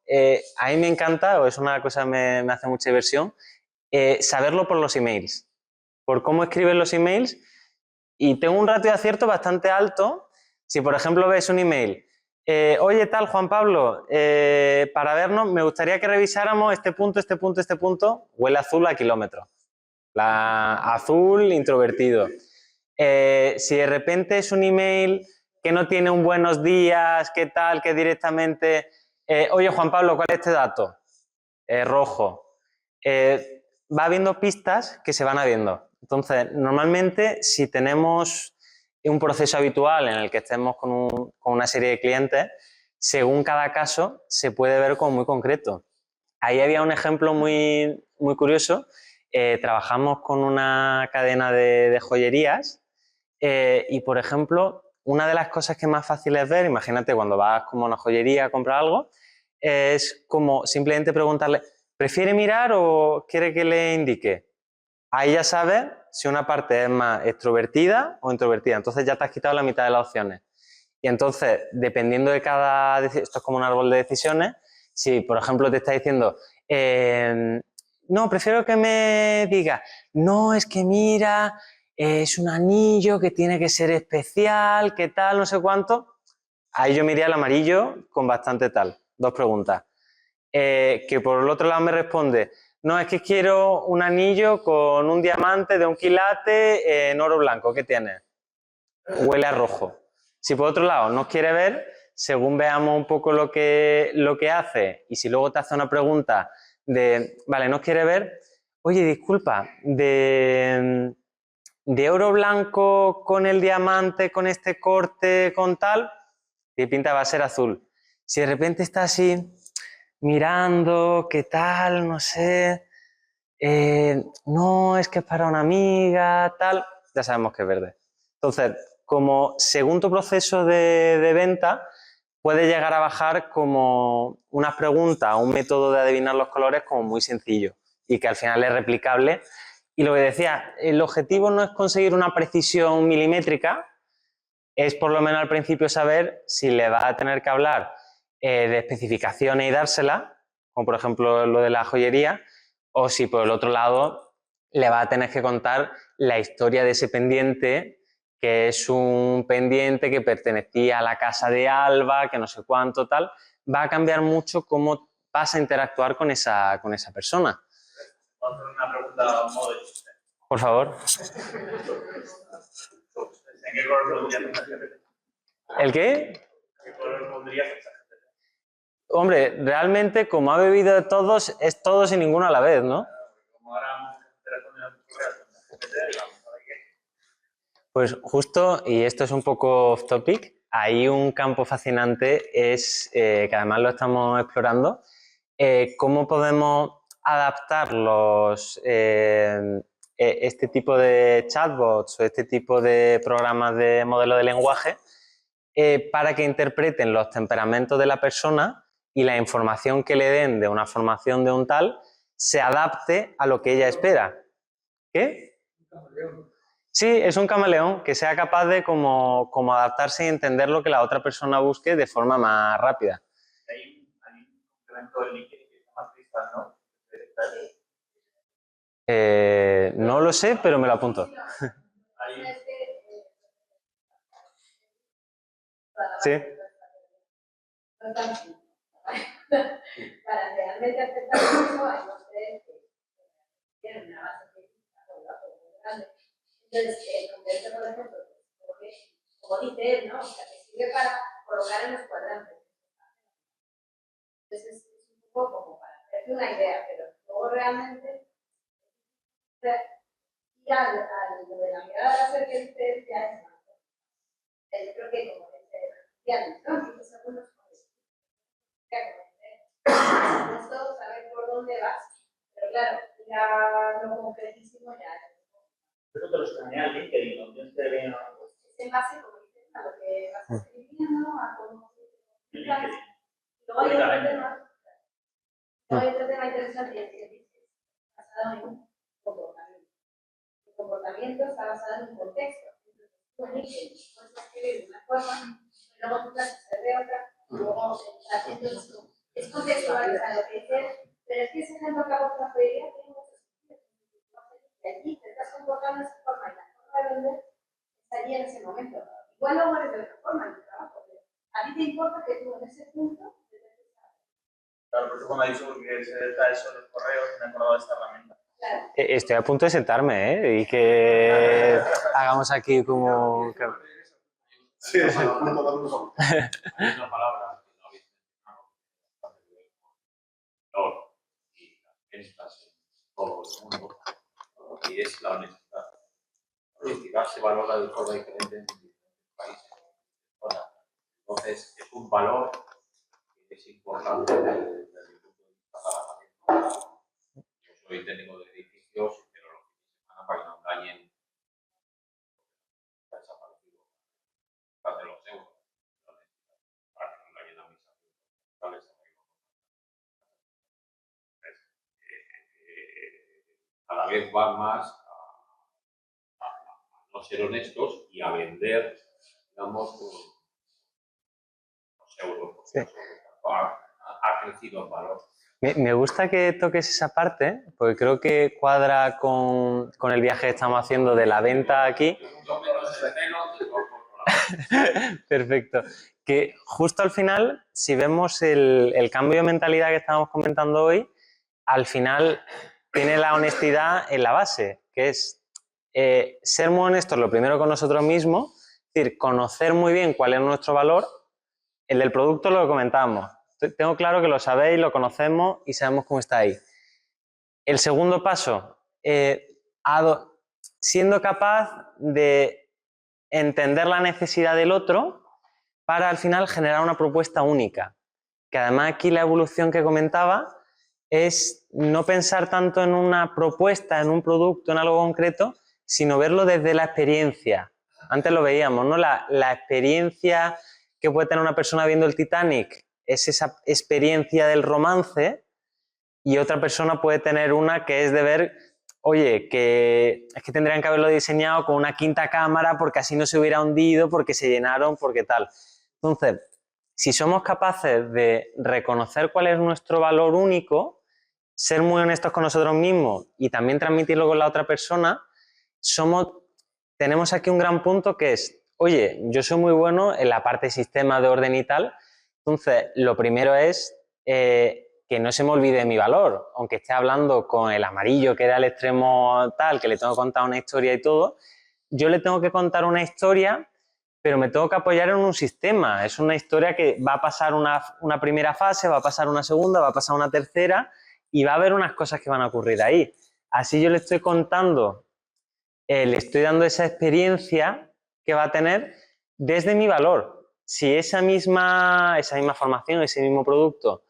a mí me encanta, o es una cosa que me hace mucha diversión, saberlo por los emails. Por cómo escriben los emails. Y tengo un ratio de acierto bastante alto. Si, por ejemplo, ves un email, oye, tal, Juan Pablo, para vernos, me gustaría que revisáramos este punto, huele azul a kilómetros. Azul, introvertido. Si de repente es un email que no tiene un buenos días, qué tal, que directamente, oye, Juan Pablo, ¿cuál es este dato? rojo. Va habiendo pistas que se van habiendo. Entonces, normalmente, si tenemos un proceso habitual en el que estemos con una serie de clientes, según cada caso, se puede ver como muy concreto. Ahí había un ejemplo muy, muy curioso. Trabajamos con una cadena de joyerías y, por ejemplo, una de las cosas que más fácil es ver, imagínate cuando vas como a una joyería a comprar algo, es como simplemente preguntarle, ¿prefiere mirar o quiere que le indique? Ahí ya sabes si una parte es más extrovertida o introvertida, entonces ya te has quitado la mitad de las opciones. Y entonces, dependiendo de cada... Esto es como un árbol de decisiones. Si, por ejemplo, te está diciendo, no, prefiero que me diga, no, es que mira, es un anillo que tiene que ser especial, que tal, no sé cuánto. Ahí yo miré al amarillo con bastante tal. 2 preguntas. Que por el otro lado me responde, no, es que quiero un anillo con un diamante de 1 quilate en oro blanco. ¿Qué tienes? Huele a rojo. Si por otro lado no quiere ver, según veamos un poco lo que hace, y si luego te hace una pregunta de, vale, no quiere ver, oye, disculpa, de oro blanco con el diamante, con este corte, con tal, ¿qué pinta? Va a ser azul. Si de repente está así, mirando, ¿qué tal? No sé, no, es que es para una amiga, tal, ya sabemos que es verde. Entonces, como segundo proceso de venta, puede llegar a bajar como unas preguntas, un método de adivinar los colores como muy sencillo y que al final es replicable. Y lo que decía, el objetivo no es conseguir una precisión milimétrica, es por lo menos al principio saber si le va a tener que hablar de especificaciones y dársela, como por ejemplo lo de la joyería, o si por el otro lado le va a tener que contar la historia de ese pendiente, que es un pendiente que pertenecía a la casa de Alba, que no sé cuánto, tal. Va a cambiar mucho cómo vas a interactuar con esa persona. Voy a hacer una pregunta a modo de chiste. Por favor. ¿En qué color pondrías el ChatGPT? ¿El qué? ¿Qué color pondrías el ChatGPT? Hombre, realmente como ha bebido de todos, es todos y ninguno a la vez, ¿no? Como ahora vamos a interaccionar con ChatGPT, digamos, ¿para qué? Pues justo, y esto es un poco off topic, hay un campo fascinante, es que además lo estamos explorando, cómo podemos adaptar este tipo de chatbots o este tipo de programas de modelo de lenguaje para que interpreten los temperamentos de la persona y la información que le den de una formación de un tal se adapte a lo que ella espera. ¿Qué? Sí, es un camaleón que sea capaz de como adaptarse y entender lo que la otra persona busque de forma más rápida. Hay un complemento del LinkedIn que se llama Crystal, ¿no? No lo sé, pero me lo apunto. Hay Sí. Para realmente aceptar eso, hay ustedes que tienen una base técnica muy grande. Entonces, el concepto, por ejemplo, porque, como dice él, ¿no? O sea, que sirve para colocar en los cuadrantes. Entonces, es un poco como para hacerte una idea, pero luego realmente, ir a lo de la mirada de hacer que dice ya es más. Yo creo que como dice, ya, ¿no? 15 segundos no todo saber por dónde vas, pero claro, ya lo concretísimo ya Eso te lo escanea el LinkedIn, ¿no? Tienes que ver es en base, como dices, a lo que vas escribiendo, a cómo el LinkedIn. luego hay otro tema interesante que dices, basado en un comportamiento. El comportamiento está basado en un contexto. Entonces, tú en LinkedIn puedes escribir de una forma, y luego tu clase se ve otra, y luego entonces es contextualizar lo que dices, pero es que ese ejemplo que hago con la joyería tiene muchos sentidos. Y aquí te estás comportando de esa forma y la forma de vender está allí en ese momento. Igual luego eres de otra forma en el trabajo, pero a ti te importa que tú en ese punto te des esa. Claro, por eso cuando ha dicho que se deja eso en los correos, me he acordado de esta herramienta. Claro. Estoy a punto de sentarme, ¿eh? Y que hagamos aquí como... Sí, sí, hay una palabra que no habéis mencionado, y ventas en todo el mundo, y es la honestidad. La honestidad se valora de forma diferente en diferentes países. Entonces, es un valor que es importante desde mi punto de vista para la gente. Yo soy técnico de edificios, pero los fines de semana para que no dañen desaparecido de los euros, para que no dañen a mis amigos. Cada vez van más a no ser honestos y a vender, digamos, los euros. Sí. Ha crecido el valor. Me gusta que toques esa parte, porque creo que cuadra con el viaje que estamos haciendo de la venta aquí. Yo menos de menos, de todo por Perfecto. Que justo al final, si vemos el cambio de mentalidad que estábamos comentando hoy, al final tiene la honestidad en la base, que es ser muy honestos lo primero con nosotros mismos, es decir, conocer muy bien cuál es nuestro valor. El del producto lo comentábamos. Tengo claro que lo sabéis, lo conocemos y sabemos cómo está ahí. El segundo paso, siendo capaz de entender la necesidad del otro para al final generar una propuesta única. Que además aquí la evolución que comentaba es no pensar tanto en una propuesta, en un producto, en algo concreto, sino verlo desde la experiencia. Antes lo veíamos, ¿no? La experiencia que puede tener una persona viendo el Titanic es esa experiencia del romance, y otra persona puede tener una que es de ver, oye, que es que tendrían que haberlo diseñado con una quinta cámara porque así no se hubiera hundido, porque se llenaron, porque tal. Entonces, si somos capaces de reconocer cuál es nuestro valor único, ser muy honestos con nosotros mismos y también transmitirlo con la otra persona, tenemos aquí un gran punto que es, oye, yo soy muy bueno en la parte de sistema de orden y tal, entonces lo primero es que no se me olvide mi valor, aunque esté hablando con el amarillo que era el extremo tal, que le tengo que contar una historia y todo, yo le tengo que contar una historia, pero me tengo que apoyar en un sistema. Es una historia que va a pasar una primera fase, va a pasar una segunda, va a pasar una tercera y va a haber unas cosas que van a ocurrir ahí. Así yo le estoy contando, le estoy dando esa experiencia que va a tener desde mi valor. Si esa misma formación, ese mismo producto,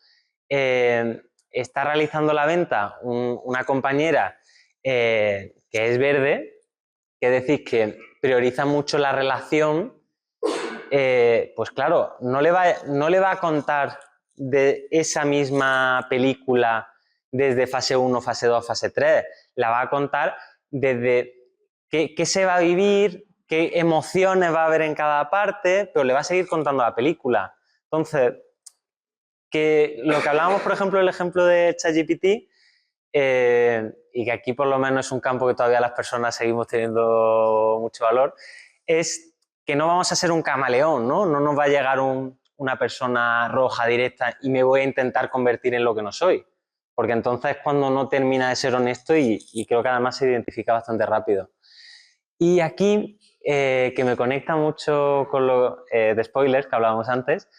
está realizando la venta una compañera que es verde, que decís que prioriza mucho la relación, pues claro, no le va a contar de esa misma película desde fase 1, fase 2, fase 3, la va a contar desde qué se va a vivir, qué emociones va a haber en cada parte, pero le va a seguir contando la película. Entonces, que lo que hablábamos, por ejemplo, el ejemplo de ChatGPT, y que aquí por lo menos es un campo que todavía las personas seguimos teniendo mucho valor, es que no vamos a ser un camaleón, ¿no? No nos va a llegar una persona roja directa y me voy a intentar convertir en lo que no soy, porque entonces es cuando no termina de ser honesto y creo que además se identifica bastante rápido. Y aquí, que me conecta mucho con lo de spoilers que hablábamos antes,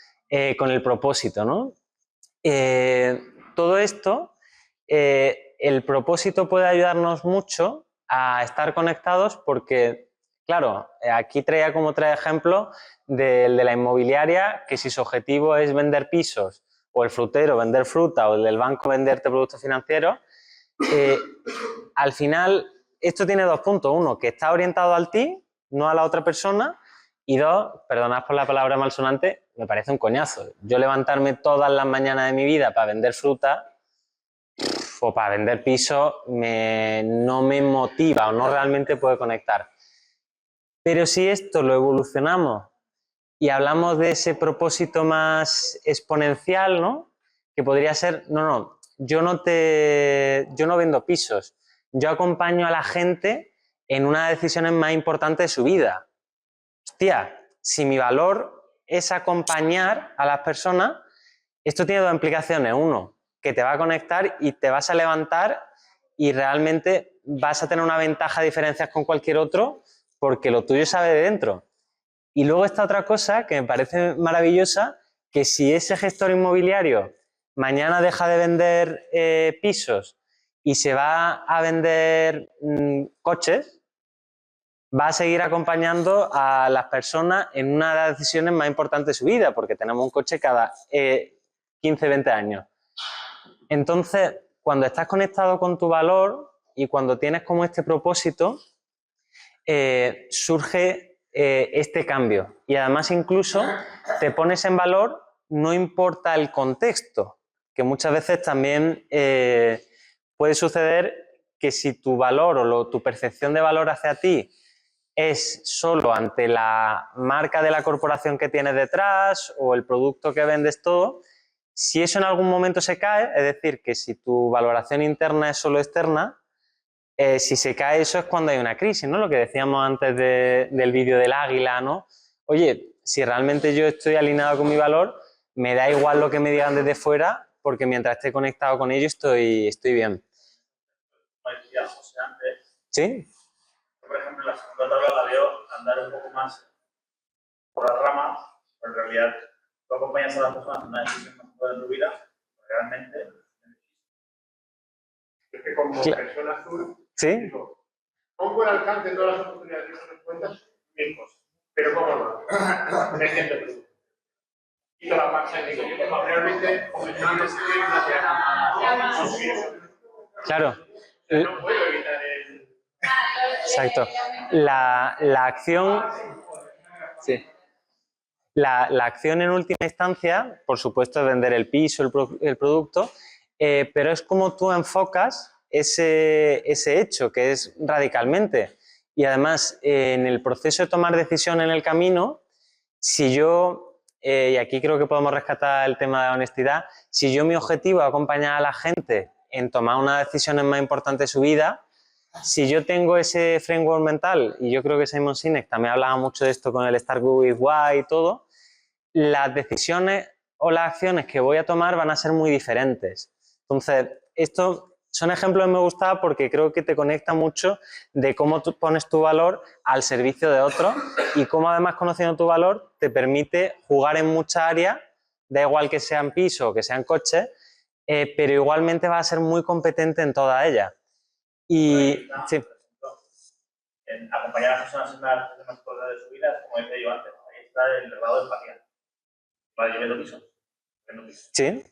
con el propósito, ¿no? Todo esto, el propósito puede ayudarnos mucho a estar conectados porque, claro, aquí traía como ejemplo del de la inmobiliaria, que si su objetivo es vender pisos, o el frutero vender fruta, o el del banco venderte productos financieros, al final esto tiene dos puntos. Uno, que está orientado al ti, no a la otra persona. Y dos, perdonad por la palabra malsonante, me parece un coñazo. Yo levantarme todas las mañanas de mi vida para vender fruta o para vender pisos no me motiva o no realmente puedo conectar. Pero si esto lo evolucionamos y hablamos de ese propósito más exponencial, ¿no? Que podría ser, yo no vendo pisos, yo acompaño a la gente en una de las decisiones más importantes de su vida. Hostia, si mi valor es acompañar a las personas, esto tiene dos implicaciones. Uno, que te va a conectar y te vas a levantar y realmente vas a tener una ventaja de diferencias con cualquier otro porque lo tuyo sabe de dentro. Y luego está otra cosa que me parece maravillosa, que si ese gestor inmobiliario mañana deja de vender pisos y se va a vender coches, va a seguir acompañando a las personas en una de las decisiones más importantes de su vida, porque tenemos un coche cada 15, 20 años. Entonces, cuando estás conectado con tu valor y cuando tienes como este propósito, surge este cambio. Y además incluso te pones en valor, no importa el contexto, que muchas veces también puede suceder que si tu valor o tu percepción de valor hacia ti es solo ante la marca de la corporación que tienes detrás o el producto que vendes todo, si eso en algún momento se cae, es decir, que si tu valoración interna es solo externa, si se cae eso es cuando hay una crisis, ¿no? Lo que decíamos antes del vídeo del águila, ¿no? Oye, si realmente yo estoy alineado con mi valor, me da igual lo que me digan desde fuera, porque mientras esté conectado con ello estoy bien. Como decía José antes, ¿Sí? por ejemplo, la segunda tabla la veo andar un poco más por las ramas, pero en realidad tú acompañas a las personas en una decisión mejor de tu vida, realmente. Es que como persona azul, ¿Sí? digo, pongo el alcance de todas las oportunidades que nos cuentas, 1000 cosas. Pero ¿cómo no? Un ejemplo de producto. Y toda la parte de digo, realmente, profesionalmente estoy hacia Claro. no puedo evitar el... Exacto. La acción... Sí. La acción en última instancia, por supuesto, es vender el piso, el producto, pero es como tú enfocas ese hecho, que es radicalmente. Y además, en el proceso de tomar decisión en el camino, si yo, y aquí creo que podemos rescatar el tema de la honestidad, si yo mi objetivo es acompañar a la gente en tomar unas decisiones más importantes de su vida, si yo tengo ese framework mental, y yo creo que Simon Sinek también hablaba mucho de esto con el Start with Why y todo, las decisiones o las acciones que voy a tomar van a ser muy diferentes. Entonces, estos son ejemplos que me gustan porque creo que te conecta mucho de cómo tú pones tu valor al servicio de otros y cómo además conociendo tu valor te permite jugar en muchas áreas, da igual que sean pisos o que sean coches, pero igualmente vas a ser muy competente en todas ellas. Y sí. En acompañar a las personas en las decisiones mejor de su vida, como decía yo antes, ahí está el grado de empatía. Vale, yo vendo piso. Sí.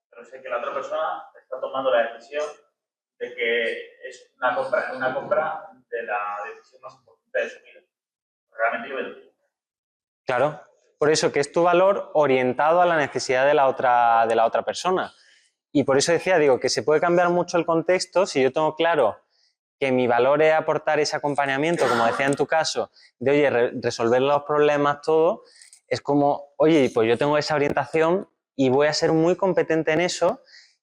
Pero sé que la otra persona está tomando la decisión de que es una compra de la decisión más importante de su vida. Realmente yo vendo piso. Claro. Por eso que es tu valor orientado a la necesidad de la otra persona. Y por eso decía, digo, que se puede cambiar mucho el contexto si yo tengo claro que mi valor es aportar ese acompañamiento, como decía en tu caso, de, oye, resolver los problemas, todo, es como, oye, pues yo tengo esa orientación y voy a ser muy competente en eso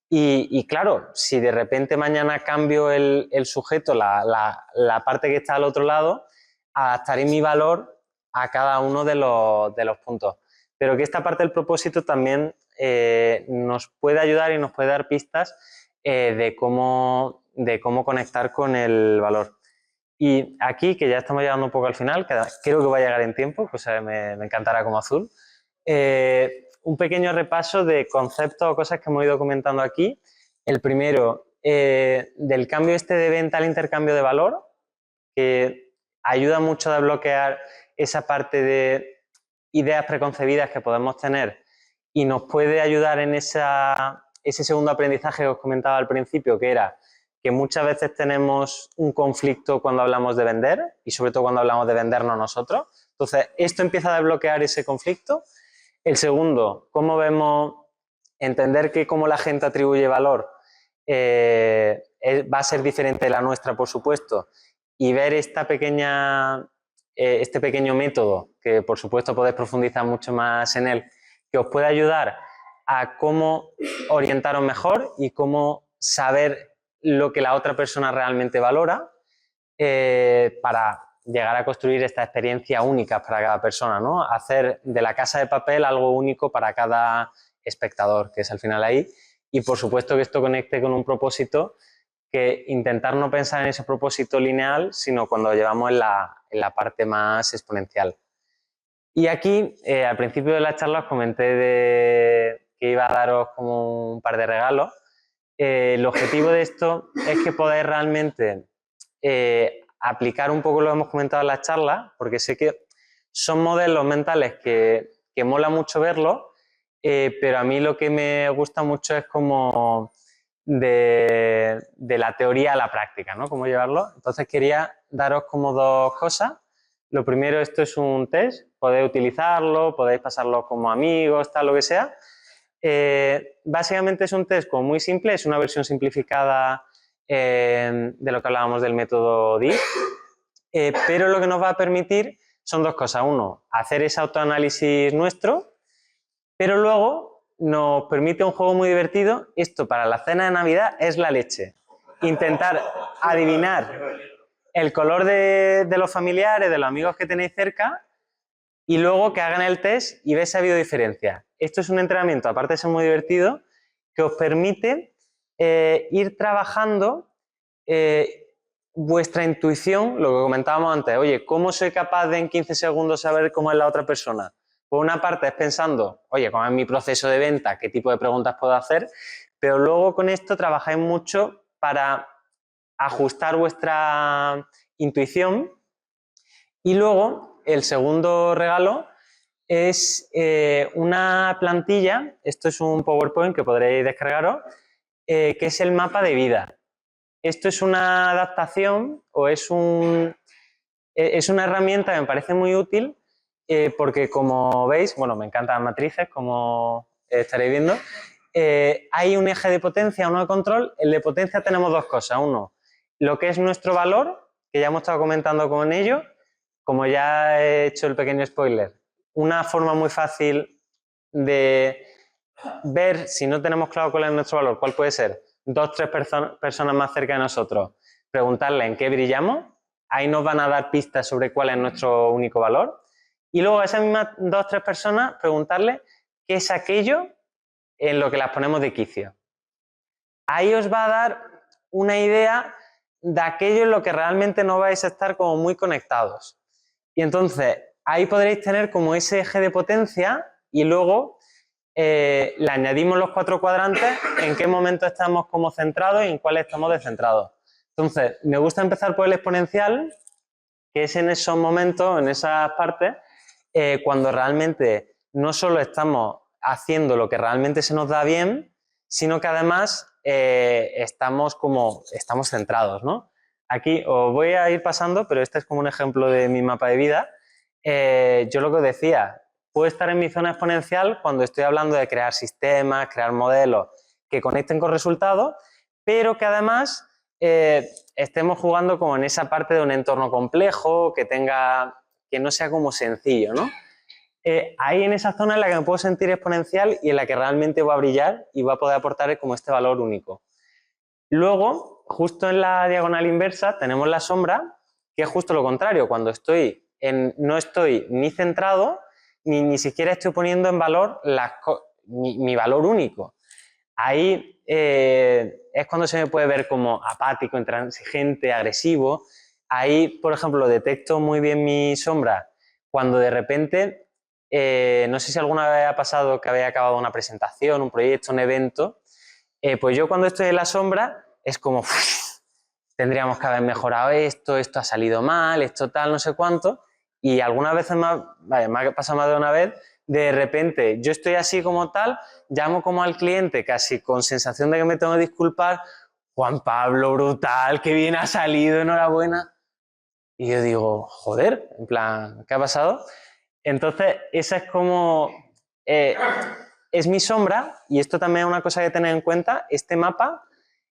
y claro, si de repente mañana cambio el sujeto, la parte que está al otro lado, adaptaré mi valor a cada uno de los puntos. Pero que esta parte del propósito también nos puede ayudar y nos puede dar pistas de cómo conectar con el valor. Y aquí, que ya estamos llegando un poco al final, que creo que va a llegar en tiempo, pues me encantará como azul, un pequeño repaso de conceptos o cosas que hemos ido comentando aquí. El primero, del cambio este de venta al intercambio de valor, que ayuda mucho a desbloquear esa parte de ideas preconcebidas que podemos tener y nos puede ayudar en ese segundo aprendizaje que os comentaba al principio, que era que muchas veces tenemos un conflicto cuando hablamos de vender y sobre todo cuando hablamos de vendernos nosotros. Entonces, esto empieza a desbloquear ese conflicto. El segundo, cómo vemos, entender que cómo la gente atribuye valor va a ser diferente de la nuestra, por supuesto, y ver este pequeño método, que por supuesto podéis profundizar mucho más en él, que os puede ayudar a cómo orientaros mejor y cómo saber lo que la otra persona realmente valora para llegar a construir esta experiencia única para cada persona, ¿no? Hacer de la casa de papel algo único para cada espectador, que es al final ahí, y por supuesto que esto conecte con un propósito, que intentar no pensar en ese propósito lineal, sino cuando lo llevamos en la parte más exponencial. Y aquí, al principio de la charla os comenté que iba a daros como un par de regalos, el objetivo de esto es que podáis realmente aplicar un poco lo que hemos comentado en la charla, porque sé que son modelos mentales que mola mucho verlos, pero a mí lo que me gusta mucho es como de la teoría a la práctica, ¿no? Cómo llevarlo. Entonces quería daros como dos cosas. Lo primero, esto es un test, podéis utilizarlo, podéis pasarlo como amigos, tal, lo que sea. Básicamente es un test como muy simple, es una versión simplificada de lo que hablábamos del método DISC, pero lo que nos va a permitir son dos cosas. Uno, hacer ese autoanálisis nuestro, pero luego nos permite un juego muy divertido. Esto para la cena de Navidad es la leche. Intentar adivinar el color de los familiares, de los amigos que tenéis cerca, y luego que hagan el test y veis si ha habido diferencia. Esto es un entrenamiento, aparte de ser muy divertido, que os permite ir trabajando vuestra intuición, lo que comentábamos antes. Oye, ¿cómo soy capaz de en 15 segundos saber cómo es la otra persona? Por una parte es pensando, oye, ¿cómo es mi proceso de venta? ¿Qué tipo de preguntas puedo hacer? Pero luego con esto trabajáis mucho para ajustar vuestra intuición. Y luego, el segundo regalo es una plantilla, esto es un PowerPoint que podréis descargaros, que es el mapa de vida. Esto es una adaptación o es una herramienta que me parece muy útil porque, como veis, bueno, me encantan las matrices, como estaréis viendo, hay un eje de potencia, uno de control. El de potencia tenemos dos cosas. Uno, lo que es nuestro valor, que ya hemos estado comentando con ello. Como ya he hecho el pequeño spoiler, una forma muy fácil de ver si no tenemos claro cuál es nuestro valor, cuál puede ser, 2 o 3 personas más cerca de nosotros, preguntarle en qué brillamos, ahí nos van a dar pistas sobre cuál es nuestro único valor, y luego a esas mismas 2 o 3 personas preguntarle qué es aquello en lo que las ponemos de quicio. Ahí os va a dar una idea de aquello en lo que realmente no vais a estar como muy conectados. Y entonces ahí podréis tener como ese eje de potencia y luego le añadimos los 4 cuadrantes en qué momento estamos como centrados y en cuál estamos descentrados. Entonces, me gusta empezar por el exponencial, que es en esos momentos, en esas partes, cuando realmente no solo estamos haciendo lo que realmente se nos da bien, sino que además estamos centrados, ¿no? Aquí os voy a ir pasando, pero este es como un ejemplo de mi mapa de vida. Yo lo que os decía, puedo estar en mi zona exponencial cuando estoy hablando de crear sistemas, crear modelos que conecten con resultados, pero que además estemos jugando como en esa parte de un entorno complejo, que no sea como sencillo, ¿no? Ahí en esa zona en la que me puedo sentir exponencial y en la que realmente voy a brillar y voy a poder aportar como este valor único. Luego, justo en la diagonal inversa, tenemos la sombra, que es justo lo contrario. Cuando no estoy ni centrado, ni siquiera estoy poniendo en valor mi valor único. Ahí es cuando se me puede ver como apático, intransigente, agresivo. Ahí, por ejemplo, detecto muy bien mi sombra cuando de repente, no sé si alguna vez ha pasado que había acabado una presentación, un proyecto, un evento, pues yo cuando estoy en la sombra es como, tendríamos que haber mejorado esto ha salido mal, esto tal, no sé cuánto, y algunas veces me ha pasado más de una vez, de repente yo estoy así como tal, llamo como al cliente casi con sensación de que me tengo que disculpar, Juan Pablo, brutal, qué bien ha salido, enhorabuena, y yo digo, joder, en plan, ¿qué ha pasado? Entonces, esa es como... es mi sombra, y esto también es una cosa que tener en cuenta, este mapa,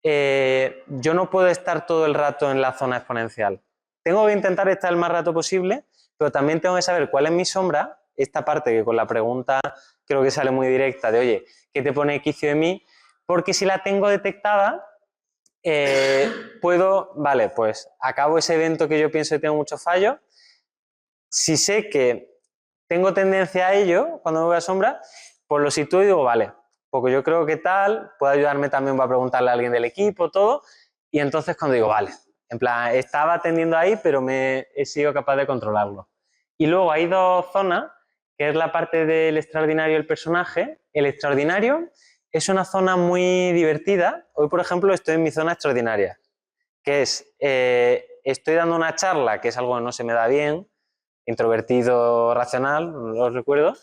yo no puedo estar todo el rato en la zona exponencial. Tengo que intentar estar el más rato posible, pero también tengo que saber cuál es mi sombra, esta parte que con la pregunta creo que sale muy directa de, oye, ¿qué te pone quicio de mí? Porque si la tengo detectada, vale, pues acabo ese evento que yo pienso que tengo muchos fallos. Si sé que tengo tendencia a ello cuando me voy a sombra, pues lo sitúo y digo, vale, porque yo creo que tal, puede ayudarme también, voy a preguntarle a alguien del equipo, todo, y entonces cuando digo, vale, en plan, estaba tendiendo ahí, pero he sido capaz de controlarlo. Y luego hay 2 zonas, que es la parte del extraordinario del personaje. El extraordinario es una zona muy divertida. Hoy, por ejemplo, estoy en mi zona extraordinaria, que es, estoy dando una charla, que es algo que no se me da bien, introvertido racional, lo recuerdo,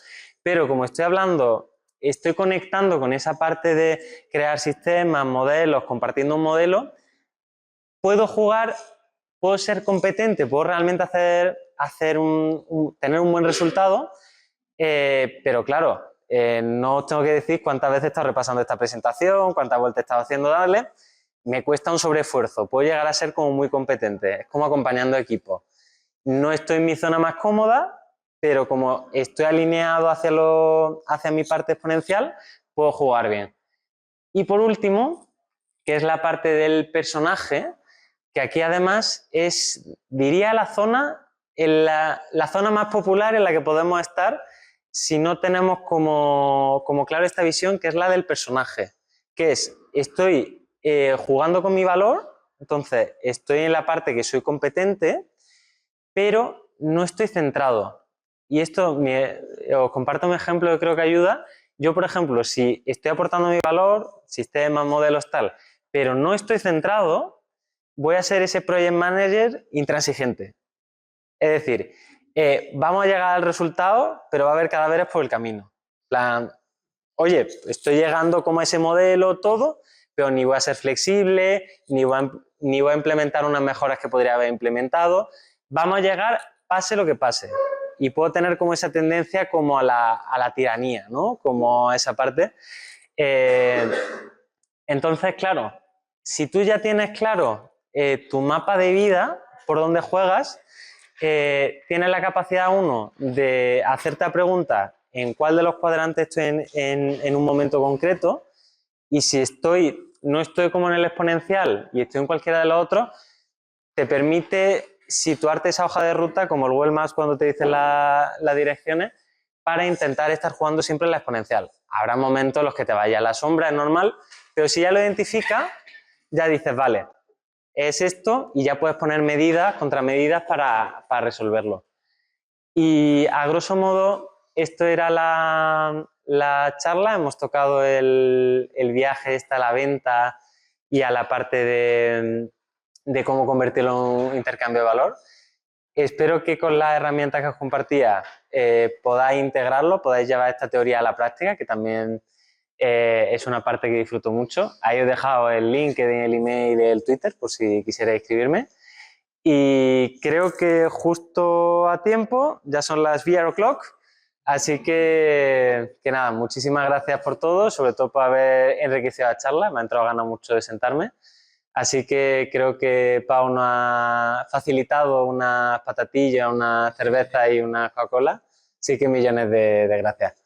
pero como estoy hablando, estoy conectando con esa parte de crear sistemas, modelos, compartiendo un modelo, puedo jugar, puedo ser competente, puedo realmente tener un buen resultado, pero claro, no os tengo que decir cuántas veces he estado repasando esta presentación, cuántas vueltas he estado haciendo darle, me cuesta un sobreesfuerzo, puedo llegar a ser como muy competente, es como acompañando equipos. No estoy en mi zona más cómoda, pero como estoy alineado hacia mi parte exponencial, puedo jugar bien. Y por último, que es la parte del personaje, que aquí además es, diría, la zona más popular en la que podemos estar si no tenemos como claro esta visión, que es la del personaje, que es, estoy jugando con mi valor, entonces estoy en la parte que soy competente, pero no estoy centrado. Y esto, os comparto un ejemplo que creo que ayuda. Yo, por ejemplo, si estoy aportando mi valor, sistemas, modelos, tal, pero no estoy centrado, voy a ser ese project manager intransigente. Es decir, vamos a llegar al resultado, pero va a haber cadáveres por el camino. En plan, oye, estoy llegando como a ese modelo, todo, pero ni voy a ser flexible, ni voy a implementar unas mejoras que podría haber implementado. Vamos a llegar, pase lo que pase. Y puedo tener como esa tendencia como a la tiranía, ¿no? Como a esa parte. Entonces, claro, si tú ya tienes claro tu mapa de vida, por dónde juegas, tienes la capacidad, uno, de hacerte la pregunta en cuál de los cuadrantes estoy en un momento concreto, y si no estoy como en el exponencial y estoy en cualquiera de los otros, te permite situarte esa hoja de ruta, como el Google Maps cuando te dice las direcciones, para intentar estar jugando siempre en la exponencial. Habrá momentos en los que te vaya a la sombra, es normal, pero si ya lo identificas, ya dices, vale, es esto, y ya puedes poner medidas, contramedidas para resolverlo. Y a grosso modo, esto era la charla. Hemos tocado el viaje a la venta y a la parte de cómo convertirlo en un intercambio de valor. Espero que con las herramientas que os compartía podáis integrarlo, podáis llevar esta teoría a la práctica, que también es una parte que disfruto mucho. Ahí os he dejado el link, el email y el Twitter, por si quisierais escribirme. Y creo que justo a tiempo, ya son las VR o'clock, así que nada, muchísimas gracias por todo, sobre todo por haber enriquecido la charla, me ha entrado ganas mucho de sentarme, así que creo que Pau nos ha facilitado unas patatillas, una cerveza y una Coca-Cola, así que millones de gracias.